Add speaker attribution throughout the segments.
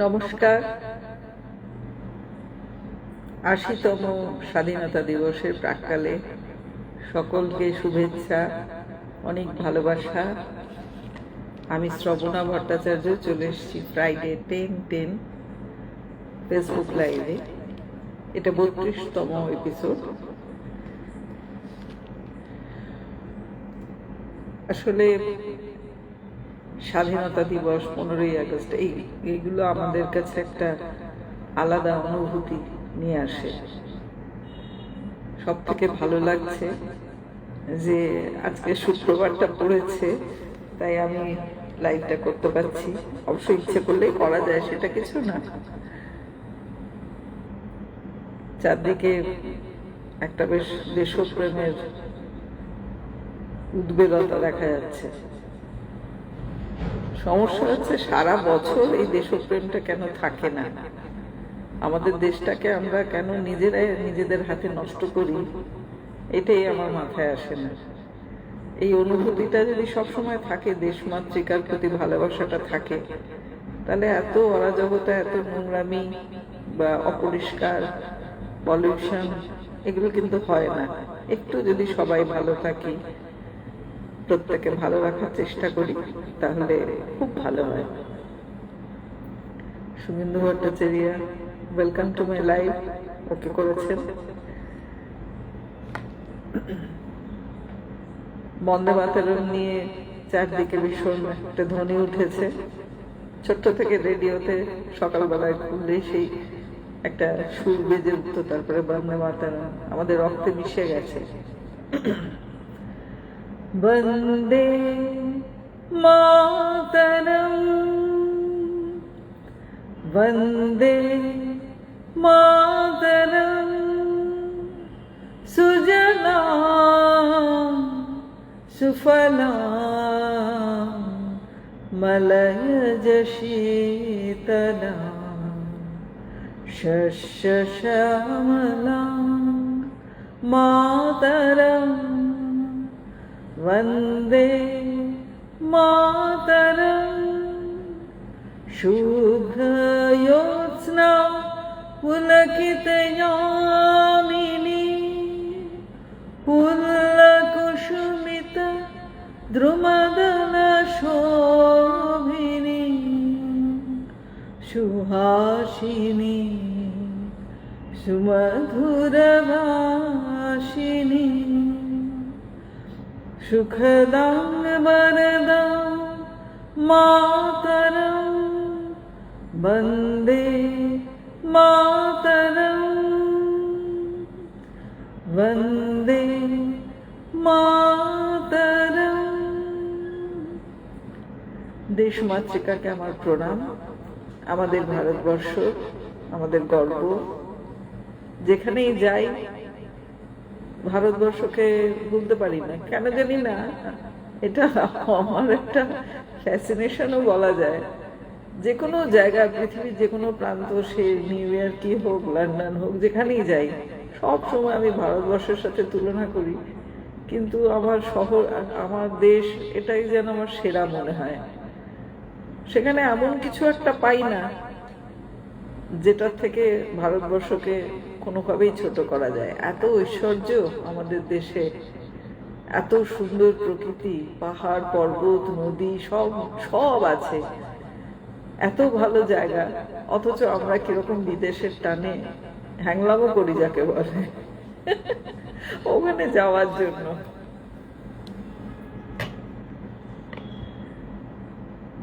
Speaker 1: নমস্কার। ৮০তম স্বাধীনতা দিবসের প্রাক্কালে সকলকে শুভেচ্ছা, অনেক ভালোবাসা। আমি শ্রবণা ভট্টাচার্য চলে এসেছি ফ্রাইডে 10-10 ফেসবুক লাইভে। এটা ৩২তম এপিসোড। আসলে স্বাধীনতা দিবস, 15ই আগস্ট, এইগুলো আমাদের কাছে একটা আলাদা অনুভূতি নিয়ে আসে। সব থেকে ভালো লাগছে যে আজকে শুক্রবারটা পড়েছে, তাই আমি লাইভটা করতে পারছি। অবশ্যই ইচ্ছে করলেই করা যায়, সেটা কিছু না। চারদিকে একটা বেশ দেশপ্রেমের উদ্বেগতা দেখা যাচ্ছে। সমস্যা হচ্ছে সারা বছর এই দেশপ্রেমটা কেন থাকে না? আমাদের দেশটাকে আমরা কেন নিজেরাই নিজেদের হাতে নষ্ট করি, এটাই আমার মাথায় আসে না। এই অনুভূতিটা যদি সবসময় থাকে, দেশমাতৃকার প্রতি ভালোবাসাটা থাকে, তাহলে এত অরাজকতা, এত নোংরামি বা অপরিষ্কার, পলিউশন, এগুলো কিন্তু হয় না। একটু যদি সবাই ভালো থাকি, প্রত্যেকে ভালো রাখার চেষ্টা করি, তাহলে খুব ভালো হয়। Suvendu Bhattacharya, welcome to my live. Okay করেছেন। বন্দে মাতরম নিয়ে চারদিকে ভীষণ একটা ধ্বনি উঠেছে। ছোট্ট থেকে রেডিওতে সকালবেলায় খুললে সেই একটা সুর বেজে উঠত, তারপরে বন্দে মাতরম আমাদের রক্তে মিশে গেছে। বন্দে মাতরম, বন্দে মাতরম, সুজলাম সুফলাম মলয়জ শীতলাম শস্য শ্যামলাম মাতরম, वन्दे मातरम्। शुभ्रज्योत्स्ना पुलकितयामिनी, पुल्लकुसुमित द्रुमदलशोभिनी, सुहासिनी सुमधुरभाषिणी, सुखदां वरदां मातरं, वन्दे मातरं, वन्दे मातरं। দেশমাতৃকাকে আমার প্রণাম। আমাদের ভারতবর্ষ আমাদের গর্ব। যেখানেই যাই ভারতবর্ষকে ভুলতে পারি না, কেন জানি না। এটা আমার একটা ফ্যাসিনেশনও বলা যায়। যে কোনো জায়গা, পৃথিবীর যে কোনো প্রান্ত, সে নিউ ইয়র্কই হোক, লন্ডন হোক, যেখানেই যাই, সব সময় আমি ভারতবর্ষের সাথে তুলনা করি। কিন্তু আমার শহর, আমার দেশ, এটাই যেন আমার সেরা মনে হয়। সেখানে এমন কিছু একটা পাই না যেটার থেকে ভারতবর্ষকে কোনোভাবেই ছোট করা যায়। এত ঐশ্বর্য আমাদের দেশে, এত সুন্দর প্রকৃতি, পাহাড় পর্বত নদী সব সব আছে, এত ভালো জায়গা। অথচ আমরা কিরকম বিদেশের টানে হ্যাংলামও করি, যাকে বলে, ওখানে যাওয়ার জন্য।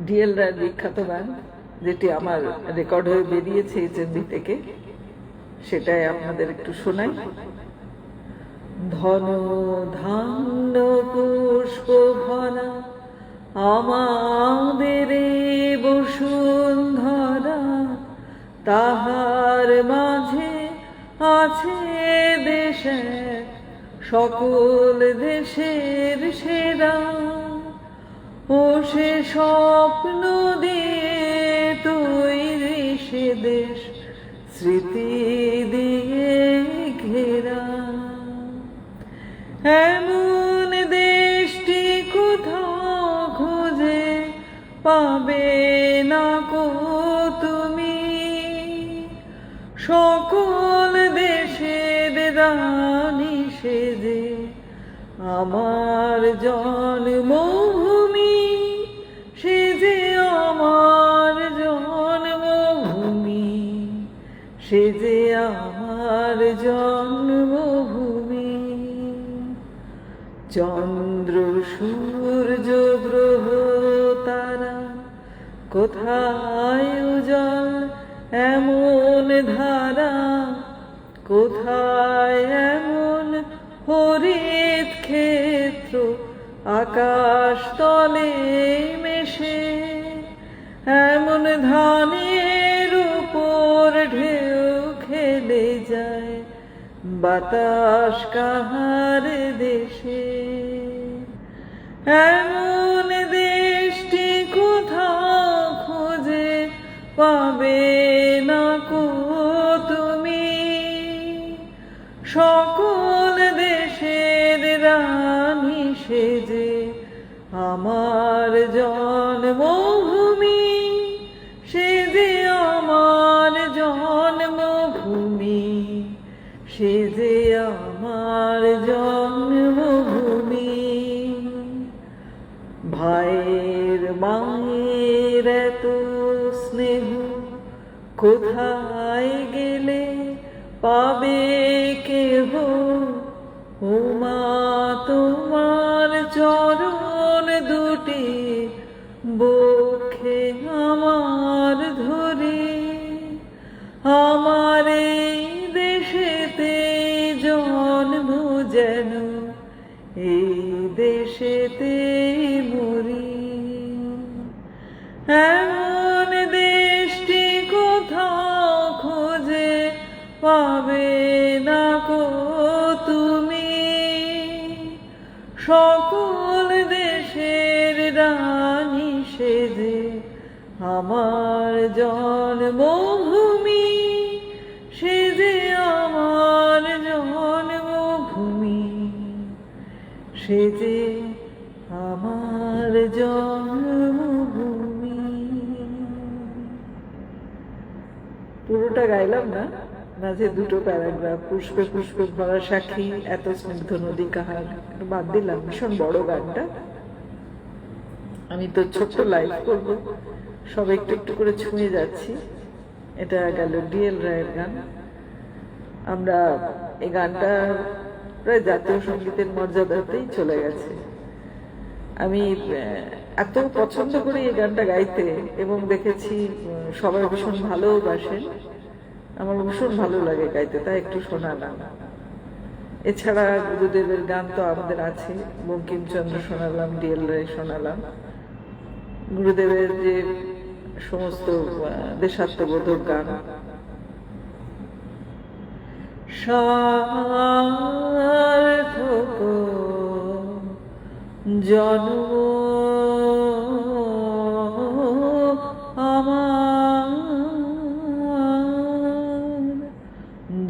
Speaker 1: ডিএল রায়ের বিখ্যাত গান, যেটি আমার রেকর্ড হয়ে বেরিয়েছে HMV থেকে, সেটাই আপনাদের একটু শোনাই। ধন ধান্য পুষ্প ভরা আমাদের বসুন্ধরা, তাহার মাঝে আছে দেশে সকল দেশের সেরা। ও সে স্বপ্ন দিয়ে তৈরি সে দেশ, স্মৃতি দিয়ে ঘেরা। এমন দেশটি কোথাও খুঁজে পাবে না কো তুমি, সকল দেশের রানী সেজে আমার জন্মভূমি, সে যে আমার জন্মভূমি, সে যে আমার জন্মভূমি। চন্দ্র সূর্য গ্রহ তারা কোথায় উজ্জ্বল এমন ধারা, কোথায় এমন হরিত ক্ষেত্র আকাশ তলে মেশে, এমন ধানের উপর ঢেউ খেলে যায় বাতাস কাহার দেশে। এমন দেশটি কোথাও খুঁজে পাবে না কো তুমি, সকল দেশের রানী সেজে আমার জন্মভূমি, সে যে আমার জন্মভূমি, সে যে আমার জন্মভূমি। ভাইয়ের মায়ের এত স্নেহ কোথায় গেলে পাবে কেহ, ও মা তোমার চরণ দুটি বক্ষে আমার ধরে, আমার এই দেশেতে জন্ম যেন এই দেশেতে মরি। এমন দেশটি কোথাও খোঁজে পাবে না কো তুমি, সকল দেশের রানী সেজে আমার জন্মভূমি, সে যে আমার জন্মভূমি, সে যে আমার জন্মভূমি। পুরোটা গাইলাম না, মাঝে দুটো প্যারাগ্রাফ, পুষ্পে পুষ্পে ভরা সাক্ষী এত স্নিগ্ধ নদী কাহার, বাদ দিলাম। ভীষণ বড় গানটা, আমি তো ছোট্ট লাইভ করবো, সব একটু একটু করে ছুঁয়ে যাচ্ছি। এটা গেল ডিএল রায়ের গান। আমরা এই গানটা প্রায় জাতীয় সঙ্গীতের মর্যাদাতেই চলে গেছে। আমি এত পছন্দ করি এই গানটা গাইতে, এবং দেখেছি সবাই ভীষণ ভালোবাসেন, আমার ভীষণ ভালো লাগে গাইতে, তাই একটু শোনালাম। এছাড়া গুরুদেবের গান তো আমাদের আছে, বঙ্কিমচন্দ্র শোনালাম, ডিএল রায় শোনালাম। গুরুদেবের যে সমস্ত দেশাত্মবোধক গান, সার্থক জন্ম আমার,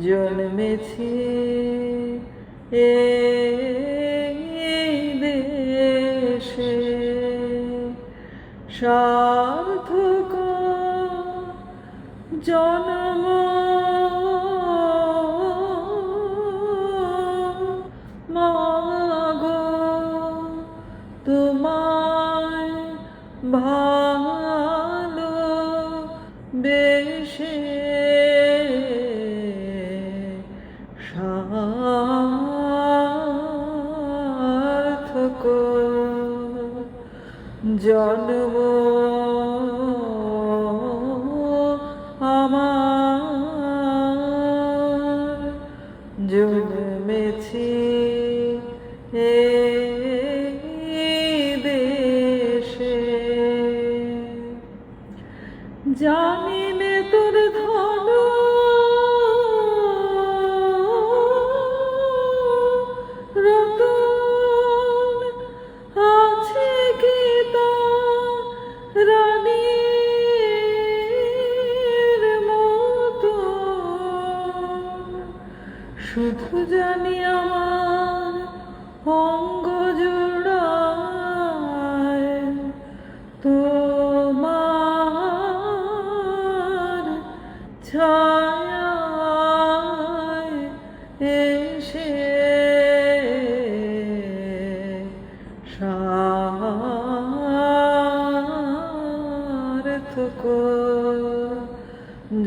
Speaker 1: জন্মেছি এই দেশে, সার্থক জন্ম মাগো, তোমায় ভালো বেশে, সার্থক জন্ম আমার, জন্মেছি এই দেশে। জানিলে তোর ধন রতন আছে কি তা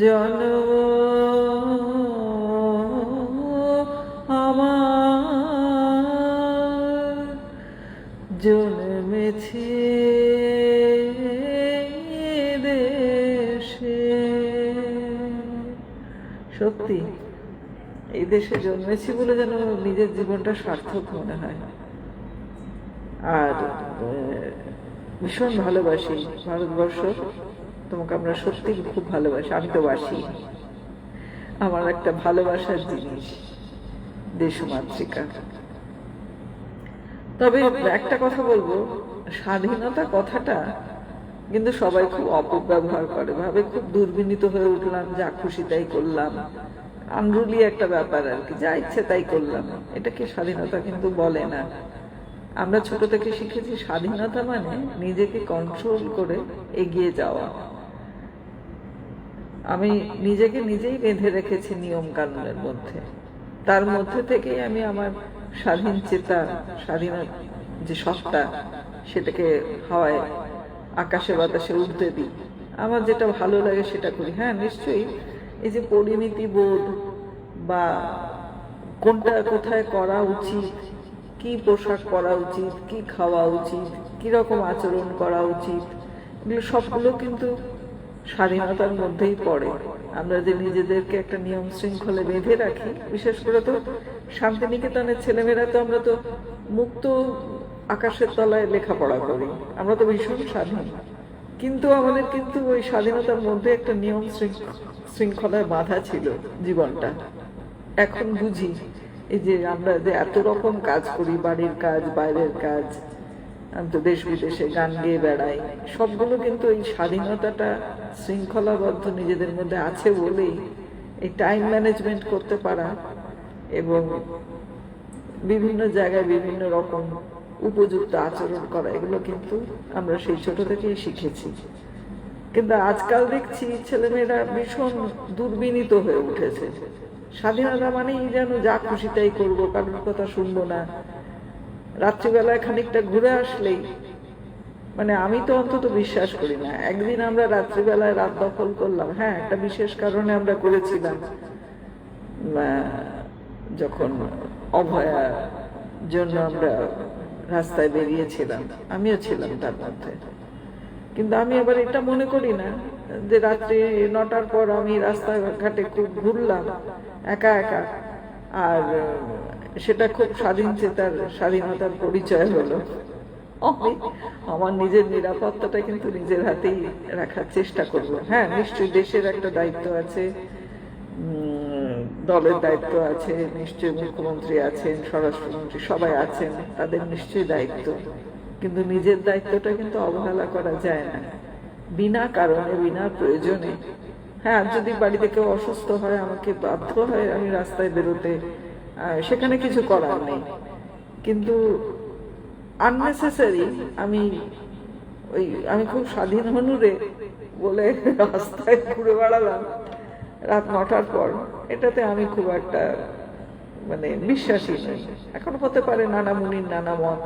Speaker 1: জন্ম আমার জন্মেছে দেশে। সত্যি এই দেশে জন্মেছি বলে যেন নিজের জীবনটা সার্থক মনে হয়। আর ভীষণ ভালোবাসি ভারতবর্ষ, তোমাকে আমরা সত্যি খুব ভালোবাসি। আমি তো বাসি, আমার একটা ভালোবাসার জিনিস দেশ মাতৃকা। তবে একটা কথা বলবো, স্বাধীনতা কথাটা কিন্তু সবাই খুব অপব্যবহার করে, ভাবে খুব দুর্বিনীত হয়ে উঠলাম, যা খুশি তাই করলাম, আনরুলি একটা ব্যাপার আর কি, যা ইচ্ছে তাই করলাম। এটাকে স্বাধীনতা কিন্তু বলে না। আমরা ছোট থেকে শিখেছি স্বাধীনতা মানে নিজেকে কন্ট্রোল করে এগিয়ে যাওয়া। আমি নিজেকে নিজেই বেঁধে রেখেছি নিয়ম কানুনের মধ্যে, তার মধ্যে থেকেই আমি আমার স্বাধীন চেতা, স্বাধীন যে সত্তা, সেটাকে হাওয়ায় আকাশে বাতাসে উঠতে দিই। আমার যেটা ভালো লাগে সেটা করি। হ্যাঁ নিশ্চয়ই এই যে পরিমিতি বোধ বা কোনটা কোথায় করা উচিত, কি পোশাক পরা উচিত, কি খাওয়া উচিত, কিরকম আচরণ করা উচিত, এগুলো সবগুলো কিন্তু স্বাধীনতার মধ্যেই পড়ে। আমরা যে নিজেদেরকে একটা নিয়ম শৃঙ্খলে বেঁধে রাখি, বিশেষ করে তো শান্তিনিকেতনের ছেলেমেয়েরা তো আমরা তো মুক্ত আকাশের তলায় লেখাপড়া করি, আমরা তো ভীষণ স্বাধীন। কিন্তু আমাদের কিন্তু ওই স্বাধীনতার মধ্যে একটা নিয়ম শৃঙ্খলায় বাঁধা ছিল জীবনটা। এখন বুঝি এই যে আমরা যে এত রকম কাজ করি, বাড়ির কাজ, বাইরের কাজ, তো দেশ বিদেশে গান গেয়ে বেড়াই, সবগুলো কিন্তু এই স্বাধীনতাটা শৃঙ্খলাবদ্ধ নিজেদের মধ্যে আছে বলেই এই টাইম ম্যানেজমেন্ট করতে পারা এবং বিভিন্ন জায়গায় বিভিন্ন রকম উপযুক্ত আচরণ করা, এগুলো কিন্তু আমরা সেই ছোট থেকেই শিখেছি। কিন্তু আজকাল দেখছি ছেলেমেয়েরা ভীষণ দুর্বিনীত হয়ে উঠেছে। স্বাধীনতা মানেই যেন যা খুশি তাই করবো, কারোর কথা শুনবো না। রাত্রিবেলায় খানিকটা ঘুরে আসলেই, মানে আমি তো অন্তত বিশ্বাস করি না। একদিন আমরা রাত্রিবেলায় রাত দখল করলাম, হ্যাঁ একটা বিশেষ কারণে আমরা করেছিলাম, যখন অভয়ার জন্য আমরা রাস্তায় বেরিয়েছিলাম, আমিও ছিলাম তার মধ্যে। কিন্তু আমি আবার এটা মনে করি না যে রাত্রি 9টার পর আমি রাস্তাঘাটে খুব ঘুরলাম একা একা, আর সেটা খুব স্বাধীনতার পরিচয় হলো। আমি আমার নিজের নিরাপত্তাটা কিন্তু নিজের হাতেই রাখার চেষ্টা করবো। হ্যাঁ নিশ্চয়ই দেশের একটা দায়িত্ব আছে, দলের দায়িত্ব আছে, নিশ্চয়ই মুখ্যমন্ত্রী আছেন, স্বরাষ্ট্রমন্ত্রী সবাই আছেন, তাদের নিশ্চয়ই দায়িত্ব। কিন্তু নিজের দায়িত্বটা কিন্তু অবহেলা করা যায় না বিনা কারণে, বিনা প্রয়োজনে। হ্যাঁ যদি বাড়িতে কেউ অসুস্থ হয়, আমাকে বাধ্য হয় আমি রাস্তায় বেরোতে, সেখানে কিছু করার নেই। কিন্তু আননেসেসারি আমি খুব স্বাধীন হনুরে বলে রাস্তায় ঘুরে বেড়ালাম রাত 9টার পর, এটাতে আমি খুব একটা মানে বিশ্বাসী নই। এখন হতে পারে নানা মুনির নানা মত,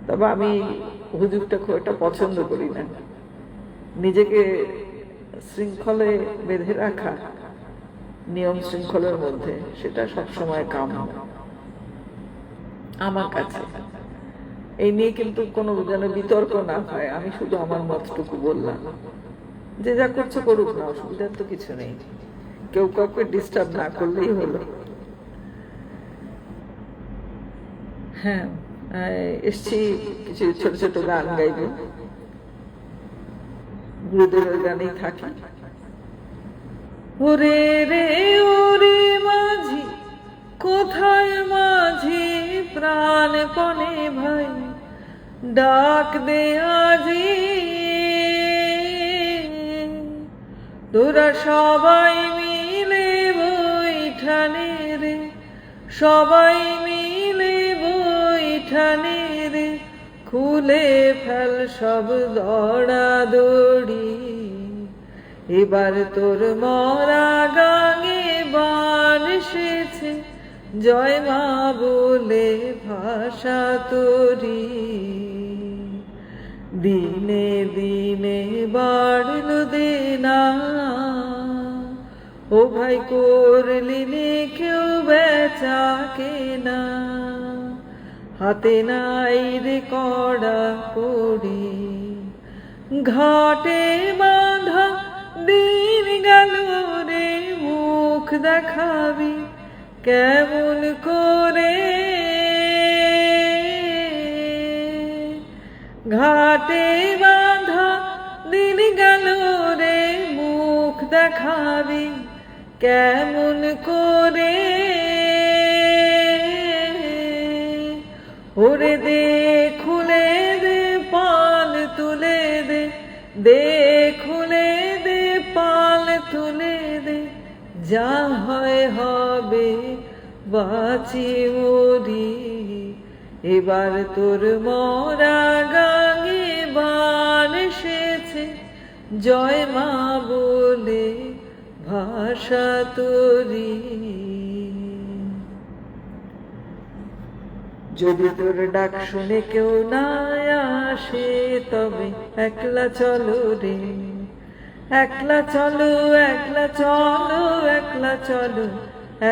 Speaker 1: তবে আমি হুজুরটা খুব একটা পছন্দ করি না। নিজেকে শৃঙ্খলে বেঁধে রাখা, নিয়ম শৃঙ্খলের মধ্যে, সেটা সবসময় কাম্য আমার কাছে। এই নিয়ে কিন্তু কোনো যেন বিতর্ক না হয়, আমি শুধু আমার মতটুকু বললাম। যে যা করছে করুক না, অসুবিধার তো কিছু নেই, কেউ কাউকে ডিস্টার্ব না করলেই হলো। হ্যাঁ এসছি কিছু ছোট ছোট গান গাইব, গুরুদেবের গানেই থাকি। ওরে রে ওরে মাঝি, কোথায় মাঝি প্রাণপণে ভাই, ডাক দে আজি তোরা সবাই মিলে বৈঠানে রে, সবাই মিলে বৈঠানে রে, খুলে ফেল সব দড়াদড়ি, এবার তোর মরা গাঙে বান এসেছে, জয় মা বলে ভাষা তোরি। দিনে দিনে বাড়ল দেনা, ও ভাই করলি নে কেউ বেচা কেনা, হাতে নাই রে কড়া করি, ঘাটে বাঁধা দিন গেল রে, মুখ দেখাবি কেমন করে, ঘাটে বাঁধা দিন গেল রে, মুখ দেখাবি কেমন করে, ওরে দে খুলে দে পাল তুলে দে, দে খুলে দে পাল তুলে দে, যা হয় হবে বাঁচি মরি, এবার তোর মরা গাঙে বান এসেছে, জয় মা বলে ভাষা তোরি। যদি তোর ডাক শুনে কেউ না আসে, তবে একলা চলো রে, একলা চলো, একলা চলো, একলা চলো,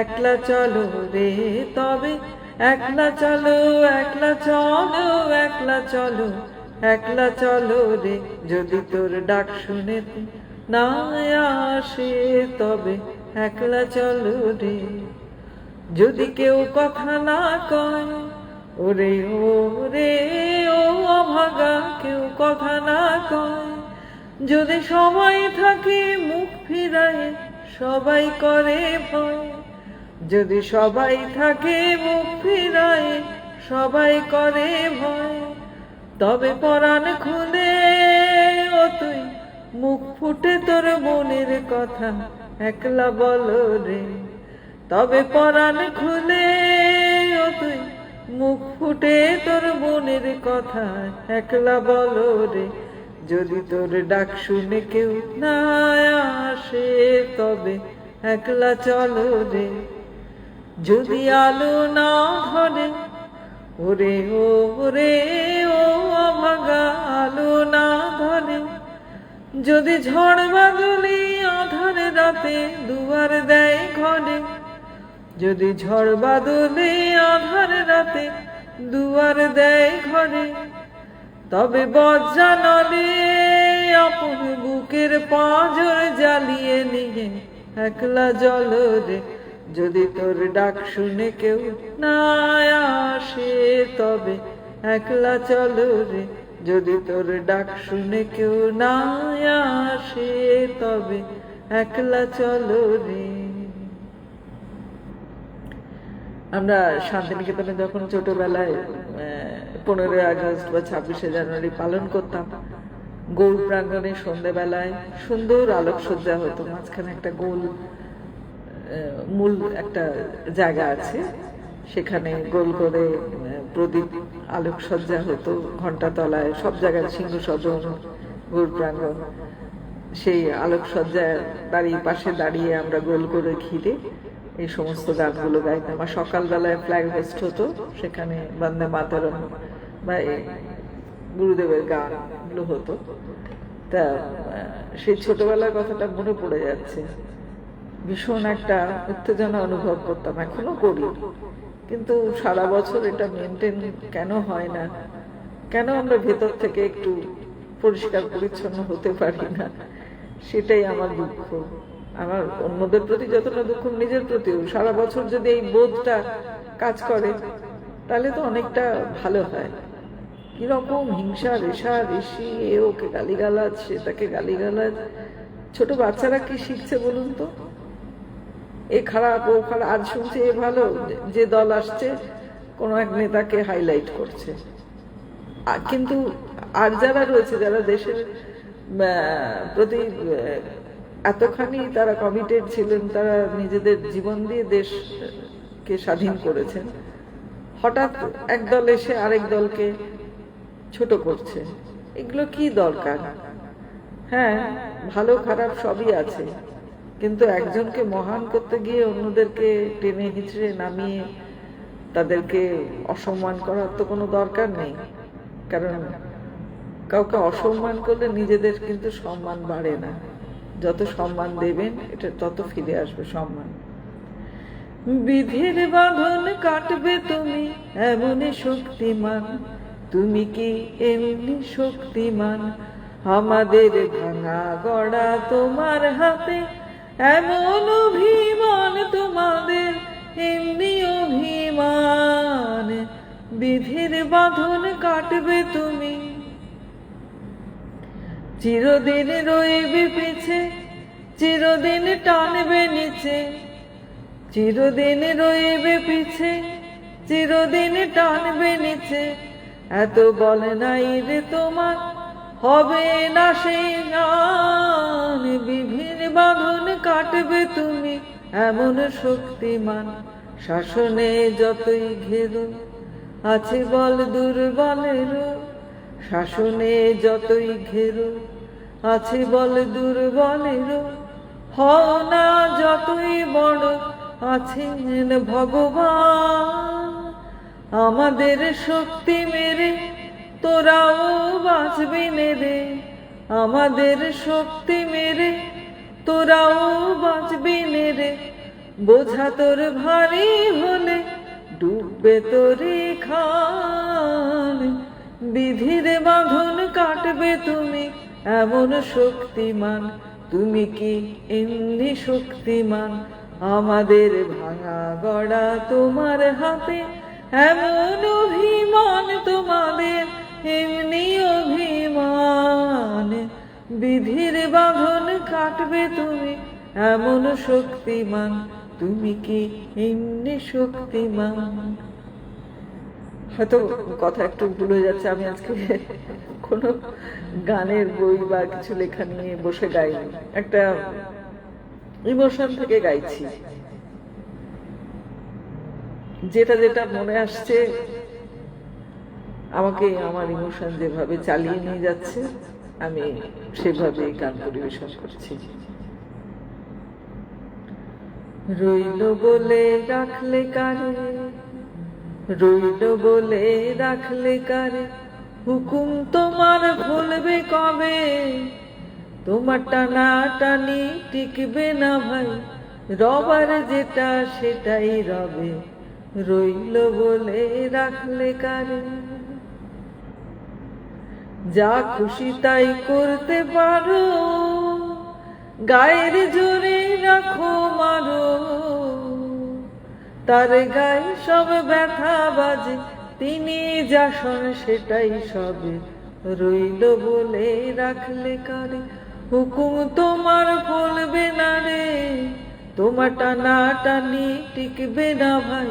Speaker 1: একলা চলো রে, তবে একলা চলো, একলা চলো, একলা চলো, একলা চলো রে। যদি তোর ডাক শুনে না আসে, তবে একলা চলো রে। যদি কেউ কথা না কয়, ওরে ওরে ও অভাগা, কেউ কথা না কয়, যদি সবাই থাকে মুখ ফিরায়, সবাই করে ভয়, যদি সবাই থাকে মুখ ফিরায়, সবাই করে ভয়, তবে পরাণ খুলে ও তুই মুখ ফুটে তোর মনের কথা একলা বলো রে, তবে পরাণ খুলে ও তুই মুখ ফুটে তোর মনের কথা একলা বলো রে। যদি তোর ডাক শুনে কেউ না আসে, তবে একলা চলো রে। যদি আলো না ধরে, ওরে ওরে ও অভাগা আলো না ধরে, যদি ঝড় বাদলি আধার রাতে দুয়ার দেয় ঘরে, যদি ঝড় বাদলি আধার রাতে দুয়ার দেয় ঘরে, তবে বজ্রানলে আপন বুকের পাঁজর জ্বালিয়ে নিয়ে একলা জলো রে। যদি তোর ডাক শুনে কেউ না আসে, তবে একলা চলো রে। যদি তোর ডাক শুনে কেউ না আসে, তবে একলা চলো রে। আমরা শান্তিনিকেতনে যখন ছোটবেলায় 15ই আগস্ট বা 26শে জানুয়ারি পালন করতাম, গোল প্রাঙ্গণে সন্ধ্যেবেলায় সুন্দর আলোকসজ্জা হতো, মাঝখানে একটা গোল মূল একটা জায়গা আছে, সেখানে গোল করে প্রদীপ আলোকসজ্জা হতো, ঘন্টা তলায় সব জায়গায় সিংহ সদন গোল প্রাঙ্গণ, সেই আলোকসজ্জায় পাশে দাঁড়িয়ে আমরা গোল করে ঘিরে এই সমস্ত গানগুলো গাইতাম। আর সকালবেলায় ফ্ল্যাগ হোস্ট হতো, সেখানে বন্দে মাতরম বা গুরুদেবের গানগুলো হতো। তা সেই ছোটবেলার কথাটা মনে পড়ে যাচ্ছে, ভীষণ একটা উত্তেজনা অনুভব করতাম, এখনো করি, কিন্তু সারা বছর এটা মেনটেন কেন হয় না, কেন আমরা ভেতর থেকে একটু পরিষ্কার পরিচ্ছন্ন হতে পারি না, সেটাই আমার দুঃখ। আমার অন্যদের প্রতি যতটা দুঃখ, নিজের প্রতিও সারা বছর যদি এই বোধটা কাজ করে, তাহলে তো অনেকটা ভালো হয়। কিরকম হিংসা রেশা রেশি, এ ওকে গালিগালাজ, সে তাকে গালিগালাজ। ছোট বাচ্চারা কি শিখছে বলুন তো? এ খারাপ ও খারাপ, আজ শুনছে এ ভালো, যে দল আসছে কোনো এক নেতাকে হাইলাইট করছে। কিন্তু আর যারা রয়েছে, যারা দেশের প্রতি এতখানি তারা কমিটেড ছিলেন, তারা নিজেদের জীবন দিয়ে দেশকে স্বাধীন করেছেন, হঠাৎ এক দল এসে আরেক দলকে ছোট করছে, এগুলো কি দরকার? হ্যাঁ, ভালো খারাপ সবই আছে, কিন্তু একজনকে মহান করতে গিয়ে অন্যদেরকে টেনে হিচড়ে নামিয়ে তাদেরকে অসম্মান করার তো কোনো দরকার নেই। কারণ কাউকে অসম্মান করলে নিজেদের কিন্তু সম্মান বাড়ে না, যত সম্মান দেবেন এটা তত ফিরে আসবে সম্মান। বিধির বাঁধন কাটবে তুমি এমনই শক্তিমান, তুমি কি এমনি শক্তিমান? আমাদের ভাঙা গড়া তোমার হাতে, এমন অভিমান তোমাদের এমনি অভিমান। বিধির বাঁধন কাটবে তুমি, চিরদিন রইবে পিছে, চিরদিন টানবে নিচে, চিরদিন রইবে পিছে, চিরদিন টানবে নিচে। এত বল নাই রে তোমার, হবে না সেই গান। বিধির বাঁধন কাটবে তুমি এমন শক্তিমান, শাসনে যতই ঘেরো আছে বল দুর্বলেরও, শাসনে যতই ঘেরো আছে বল দুর্বলেরও। হও না যতই বড় আছেন ভগবান, আমাদের শক্তি মেরে তোরাও বাঁচবি রে, আমাদের শক্তি মেরে তোরাও বাঁচবি রে। বোঝা তোর ভারী হলে ডুববে তোরে খান, বিধির বাঁধন কাটবে তুমি এমন শক্তিমান, তুমি কি এমনি শক্তিমান? আমাদের ভাঙা গড়া তোমার হাতে, এমন অভিমান তোমাদের এমনি অভিমান। বিধির বাঁধন কাটবে তুমি এমন শক্তিমান, তুমি কি এমনি শক্তিমান? হয়তো কথা একটু ভুলে যাচ্ছে, আমি আজকে কোনো গানের বই বা কিছু লেখা নিয়ে বসে গাইনি, একটা ইমোশন থেকে গাইছি। যেটা যেটা মনে আসছে আমাকে, আমার ইমোশন যেভাবে চালিয়ে নিয়ে যাচ্ছে আমি সেভাবে গান পরিবেশন করছি। রইল বলে রাখলে কারে, রইল বলে রাখলে কারে, হুকুম তোমার ভুলবে কবে? তোমার টানা টানি টিকবে না ভাই, রবার যেটা সেটাই রবে। রইল বলে রাখলে কারে, যা খুশি তাই করতে পারো, গায়ের জোরে রাখো মারো, তার গায়ে সব ব্যথা বাজে, তিনি যা শোন সেটাই সবে। রইল বলে রাখলে কারে, হুকুম তোমার ফলবে না রে, তোমার টানা টানি টিকবে না ভাই,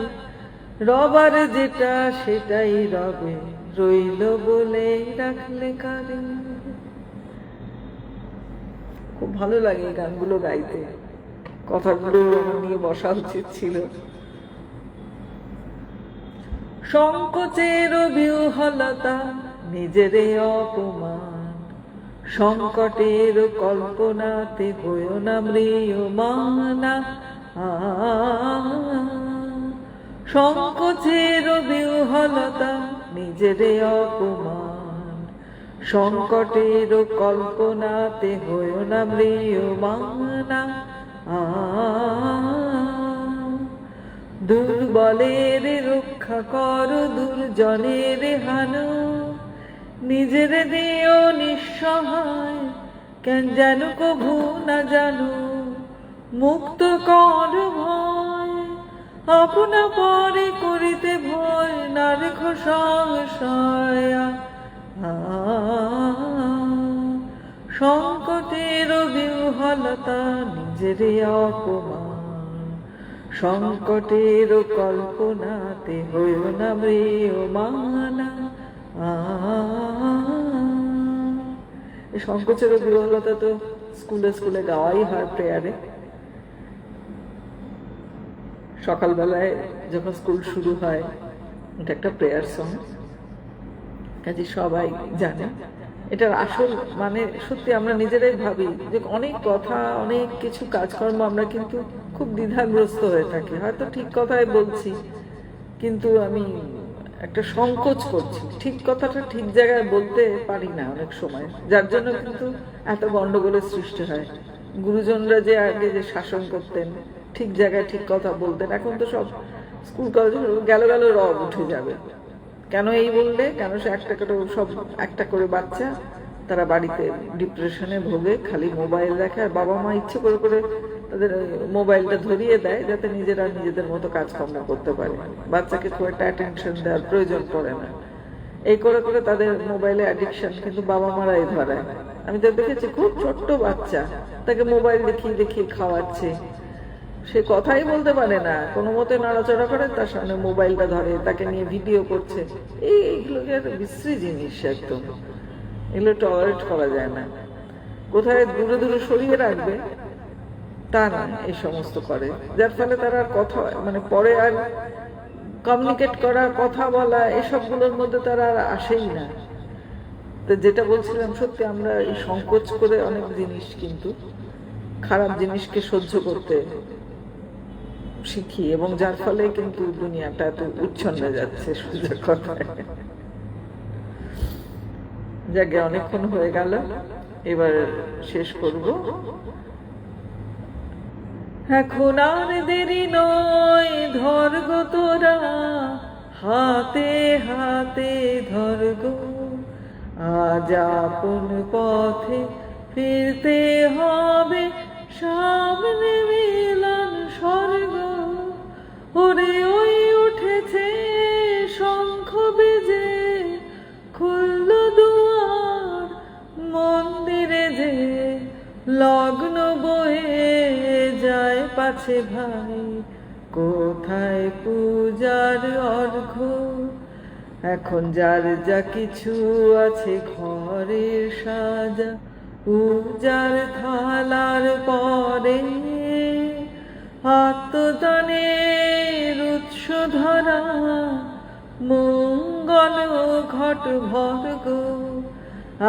Speaker 1: রবার যেটা সেটাই রবে। রইল বলে রাখলে কারে। খুব ভালো লাগে এই গানগুলো গাইতে, কথাগুলো নিয়ে বসা উচিত ছিল। সংকোচের বিহ্বলতা নিজের অপমান, সংকটের কল্পনাতে হয়ো না ম্রিয়মানা। সংকোচের বিহ্বলতা নিজের অপমান, সংকটের কল্পনাতে হয়ো না ম্রিয়মানা। দুর্বলের রক্ষা করো, দুর্জনের হানো, নিজের দিও নিঃসহায়, কেন যেন কভু না জানো। মুক্ত কর ভয়, আপনা পরে করিতে ভয়, না রেখো সংশয়। সংকটের বিহ্বলতা নিজের অপমান, সংকটের কল্পনাতে হইও না ম্রিয়মানা। সংকোচের বিহ্বলতা তো স্কুলে স্কুলে গাওয়াই হয় প্রেয়ারে। সকালবেলায় যখন স্কুল শুরু হয়, এটা একটা প্রেয়ার সং, কাজে সবাই জানে। এটার আসল মানে সত্যি আমরা নিজেরাই ভাবি যে অনেক কথা, অনেক কিছু কাজকর্ম আমরা কিন্তু খুব দ্বিধাগ্রস্ত হয়ে থাকি, হয়তো ঠিক কথাই বলছি কিন্তু আমি একটা সংকোচ করছি, ঠিক কথাটা ঠিক জায়গায় বলতে পারি না অনেক সময়, যার জন্য কিন্তু এত গন্ডগোলের সৃষ্টি হয়। গুরুজনরা যে আগে যে শাসন করতেন, ঠিক জায়গায় ঠিক কথা বলতেন, এখন তো সব স্কুল কলেজে গেল গেল রব উঠে যাবে। কেন এই বললে, কেন সে একটা করে সব একটা করে বাচ্চা তারা বাড়িতে ডিপ্রেশনে ভোগে, খালি মোবাইল দেখে, আর বাবা মা ইচ্ছে করে করে তাদের মোবাইলটা ধরিয়ে দেয় যাতে নিজেরা নিজেদের মতো কাজকর্ম করতে পারে, বাচ্চাকে খুব একটা অ্যাটেনশন দেওয়ার প্রয়োজন পড়ে না। এই করে করে তাদের মোবাইলে অ্যাডিকশন কিন্তু বাবা মারাই ধরায়। আমি তো দেখেছি খুব ছোট্ট বাচ্চা, তাকে মোবাইল দেখিয়ে দেখিয়ে খাওয়াচ্ছে, সে কথাই বলতে পারে না, কোনো মতে নাড়াচড়া করে, তার সামনে মোবাইলটা ধরে, তাকে নিয়ে ভিডিও করছে। এইগুলোকে একটা বিশ্রী জিনিস, একদম এগুলো টলারেট করা যায় না। কোথায় দূরে দূরে সরিয়ে রাখবে তা না, এই সমস্ত করে, যার ফলে তারা আর কথা মানে পরে আর কমিউনিকেট করা, কথা বলা, এসবগুলোর মধ্যে তারা আর আসেই না। তো যেটা বলছিলাম, সত্যি আমরা এই সংকোচ করে অনেক জিনিস, কিন্তু খারাপ জিনিসকে সহ্য করতে শিখি, এবং যার ফলে কিন্তু দুনিয়াটা এত উচ্ছন্নে যাচ্ছে সোজা কথায়। যাকে অনেকক্ষণ হয়ে গেল, এবার শেষ করব। এখন আর দেরি নয়, ধর গো তোরা হাতে হাতে ধর গো, আজ আপন পথে ফিরতে হবে, সামনে মিলন স্বর্গ। ওরে ওই উঠেছে শঙ্খ বেজে, খুলল দুয়ার মন্দিরে যে, লগ্ন বয়ে যায় পাছে ভাই, কোথায় পূজার অর্ঘ্য। এখন যার যা কিছু আছে ঘরের সাজা, পূজার থালার পরে আত্মদানের উৎস ধরা, মঙ্গল ঘট ভর্গ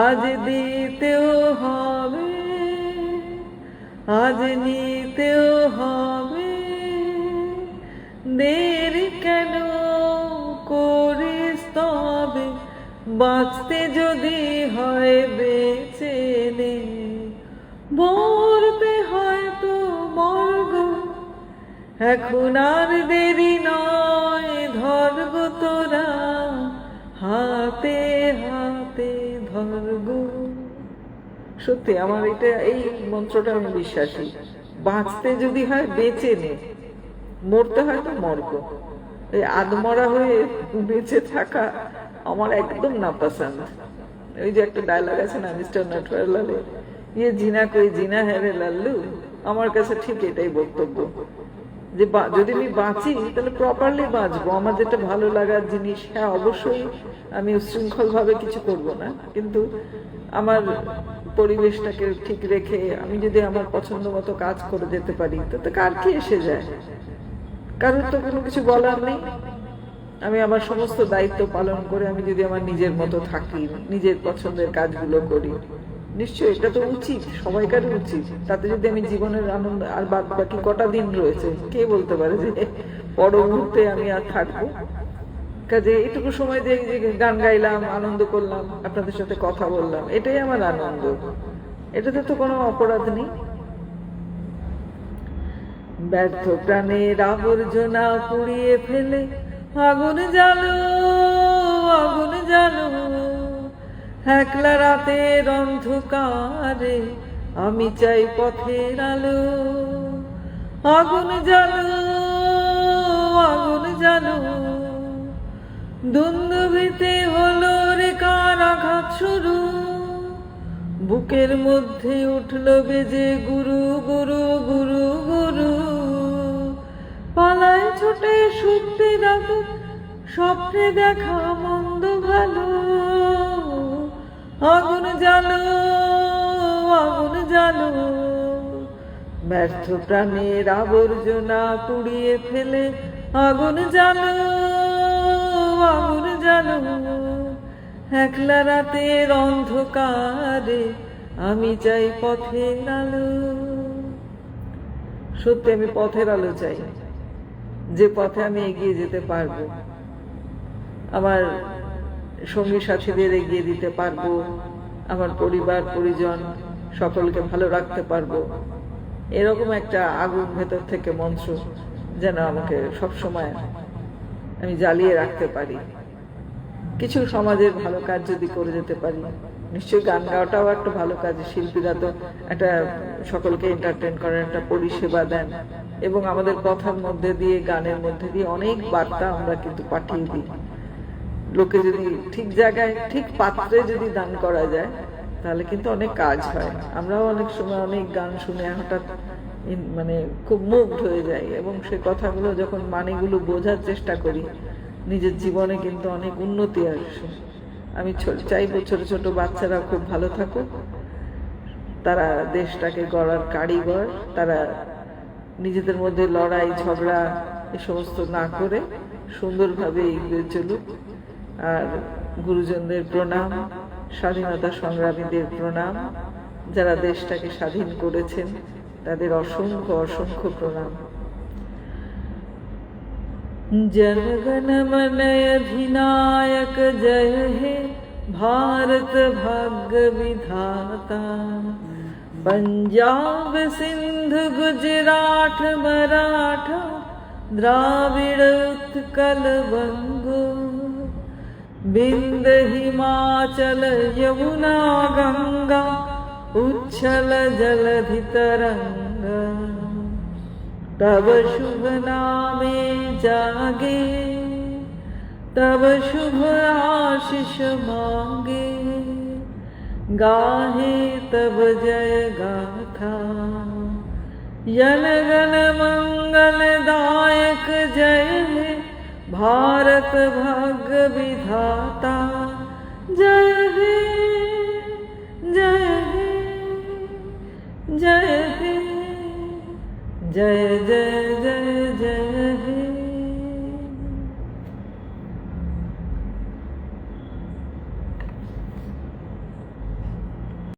Speaker 1: আজ দিতেও হবে, আজ নিতেও হবে। দেরি কেন করিস তবে, বাঁচতে যদি হয় বেঁচে নে, মরতে হয়তো মর্গ। এখন আর দেরি নয়, ধর গো তোরা হাতে হাতে ধর গো। সত্যি আমার এটা, এই মন্ত্রটা আমি বিশ্বাসী। বাঁচতে যদি হয় বেঁচে নে, মরতে হয় তো মর্গ। এই আদমরা হয়ে বেঁচে থাকা আমার একদম না পছন্দ। ওই যে একটা ডায়লগ আছে না মিস্টার নটওয়ারলালে, ইয়ে জিনা কই জিনা হ্যারে লাল্লু, আমার কাছে ঠিক এটাই বক্তব্য, যে যদি আমি বাঁচি তাহলে প্রপারলি বাঁচবো। আমার যেটা ভালো লাগার জিনিস, হ্যাঁ অবশ্যই আমি উচ্ছৃঙ্খল ভাবে কিছু করব না, কিন্তু আমার পরিবেশটাকে ঠিক রেখে আমি যদি আমার পছন্দ মতো কাজ করে যেতে পারি, তাতে কার কি এসে যায়? কারোর তো কোনো কিছু বলার নেই। আমি আমার সমস্ত দায়িত্ব পালন করে আমি যদি আমার নিজের মতো থাকি, নিজের পছন্দের কাজগুলো করি, নিশ্চয়ই এটা তো উচিত, সবাইকারই উচিত। তাতে যদি আমি জীবনের আনন্দ, আর বাদ বাকি কটা দিন রয়েছে কে বলতে পারে যে পর মুহূর্তে আমি আর থাকবো। কাজে এটুকু সময় যে গান গাইলাম, আনন্দ করলাম, আপনাদের সাথে কথা বললাম, এটাই আমার আনন্দ, এটাতে তো কোনো অপরাধ নেই। ব্যর্থ প্রাণের আবর্জনা পুড়িয়ে ফেলে আগুন জ্বালো, আগুন জ্বালো, একলা রাতের অন্ধকারে আমি চাই পথের আলো। আগুন জ্বালো, আগুন জ্বালো, দুন্দুভিতে হলো রে কার আঘাত শুরু, বুকের মধ্যে উঠলো বেজে গুরু গুরু গুরু গুরু, পালায় ছোটে শুনতে রাখো স্বপ্নে দেখা মন্দ ভালো। আগুন জ্বালো, আগুন জ্বালো, ব্যর্থ প্রাণের আবর্জনা পুড়িয়ে ফেলে আগুন জ্বালো, আগুন জ্বালো, একলা রাতের অন্ধকারে আমি চাই পথের আলো। সত্যি আমি পথের আলো চাই, যে পথে আমি এগিয়ে যেতে পারবো, আমার সঙ্গী সাথীদের এগিয়ে দিতে পারবো, আমার পরিবার পরিজন সকলকে ভালো রাখতে পারবো, এরকম একটা আগুন ভেতর থেকে মন্ত্র যেন আমাকে সবসময় আমি জ্বালিয়ে রাখতে পারি। কিছু সমাজের ভালো কাজ যদি করে যেতে পারি, নিশ্চয়ই গান গাওয়াটাও একটা ভালো কাজ। শিল্পীরা তো একটা সকলকে এন্টারটেন করার একটা পরিষেবা দেন, এবং আমাদের কথার মধ্যে দিয়ে, গানের মধ্যে দিয়ে অনেক বার্তা আমরা কিন্তু পাঠিয়ে দিই। লোকে যদি ঠিক জায়গায় ঠিক পাত্রে যদি দান করা যায় তাহলে কিন্তু অনেক কাজ হয়। আমরাও অনেক সময় অনেক গান শুনে হঠাৎ মানে খুব মুগ্ধ হয়ে যাই, এবং সেই কথাগুলো যখন মানেগুলো বোঝার চেষ্টা করি, নিজের জীবনে কিন্তু অনেক উন্নতি আসে। আমি চাইবো ছোট ছোট বাচ্চারা খুব ভালো থাকুক, তারা দেশটাকে গড়ার কারিগর, তারা নিজেদের মধ্যে লড়াই ঝগড়া এ সমস্ত না করে সুন্দরভাবে এগিয়ে চলুক। আর গুরুজনদের প্রণাম, স্বাধীনতা সংগ্রামীদের প্রণাম, যারা দেশটাকে স্বাধীন করেছেন তাদের অসংখ্য অসংখ্য প্রণাম। जनगण मन अधिनायक जय हे भारत भाग्य विधाता, पंजाब सिंध गुजरात मराठा द्राविड़ उत्कल बंगो, बिंद हिमाचल यमुना गंगा उच्छल जलधि तरंगा, तब शुभ नामे जागे, तब शुभ आशीष मांगे, गाहे तब जय गाथा। जन गण मंगल दायक जय हे भारत भाग्य विधाता, जय हे जय हे जय हे जय जय जय